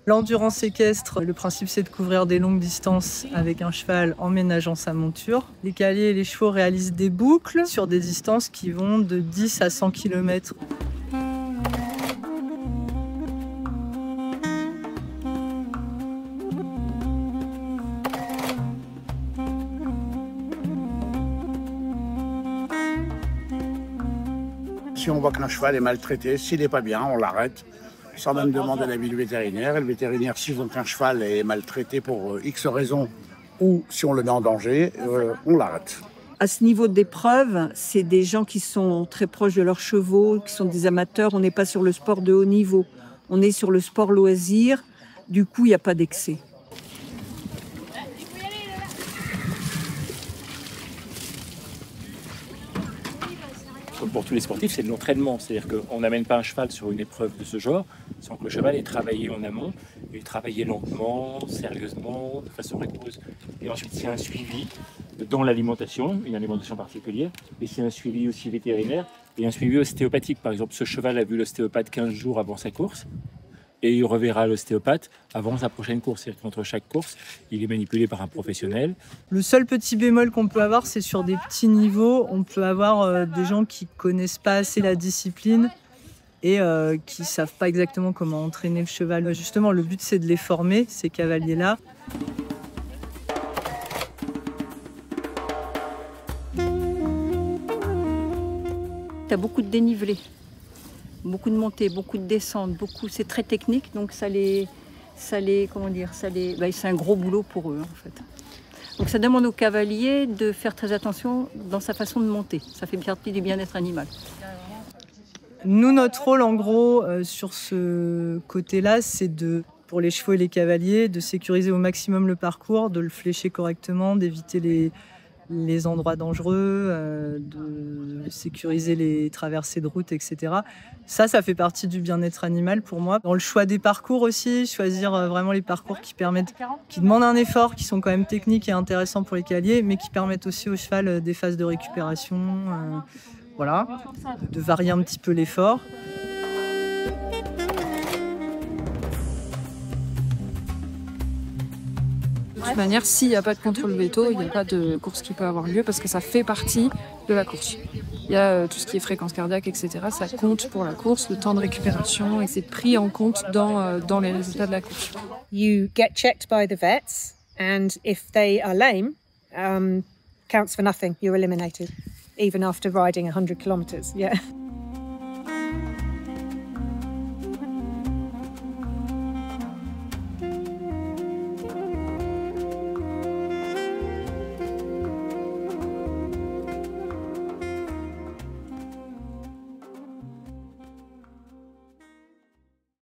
L'endurance équestre, le principe c'est de couvrir des longues distances avec un cheval en ménageant sa monture. Les cavaliers et les chevaux réalisent des boucles sur des distances qui vont de 10 à 100 km. Si on voit qu'un cheval est maltraité, s'il n'est pas bien, on l'arrête. Sans même demander l'avis du vétérinaire. Et le vétérinaire, s'il voit qu'un cheval est maltraité pour X raisons, ou si on le met en danger, on l'arrête. À ce niveau d'épreuve, c'est des gens qui sont très proches de leurs chevaux, qui sont des amateurs. On n'est pas sur le sport de haut niveau. On est sur le sport loisir. Du coup, il n'y a pas d'excès. Comme pour tous les sportifs, c'est de l'entraînement. C'est-à-dire qu'on n'amène pas un cheval sur une épreuve de ce genre sans que le cheval ait travaillé en amont, et travaillé lentement, sérieusement, de façon rigoureuse. Et ensuite, c'est un suivi dans l'alimentation, une alimentation particulière, et c'est un suivi aussi vétérinaire et un suivi ostéopathique. Par exemple, ce cheval a vu l'ostéopathe 15 jours avant sa course, et il reverra l'ostéopathe avant sa prochaine course. C'est-à-dire qu'entre chaque course, il est manipulé par un professionnel. Le seul petit bémol qu'on peut avoir, c'est sur des petits niveaux. On peut avoir des gens qui connaissent pas assez la discipline et qui savent pas exactement comment entraîner le cheval. Justement, le but, c'est de les former, ces cavaliers-là. Tu as beaucoup de dénivelé. Beaucoup de montées, beaucoup de descentes, c'est très technique, donc c'est un gros boulot pour eux en fait. Donc ça demande au cavalier de faire très attention dans sa façon de monter. Ça fait partie du bien-être animal. Nous, notre rôle en gros sur ce côté-là, c'est pour les chevaux et les cavaliers, de sécuriser au maximum le parcours, de le flécher correctement, d'éviter les endroits dangereux, de sécuriser les traversées de route, etc. Ça fait partie du bien-être animal pour moi. Dans le choix des parcours aussi, choisir vraiment les parcours qui demandent un effort, qui sont quand même techniques et intéressants pour les cavaliers, mais qui permettent aussi au cheval des phases de récupération, voilà, de varier un petit peu l'effort. De toute manière, s'il n'y a pas de contrôle veto, il n'y a pas de course qui peut avoir lieu parce que ça fait partie de la course. Il y a tout ce qui est fréquence cardiaque, etc. Ça compte pour la course, le temps de récupération et c'est pris en compte dans les résultats de la course. You get checked by the vets and if they are lame, counts for nothing. You're eliminated, even after riding 100 kilometers. Yeah.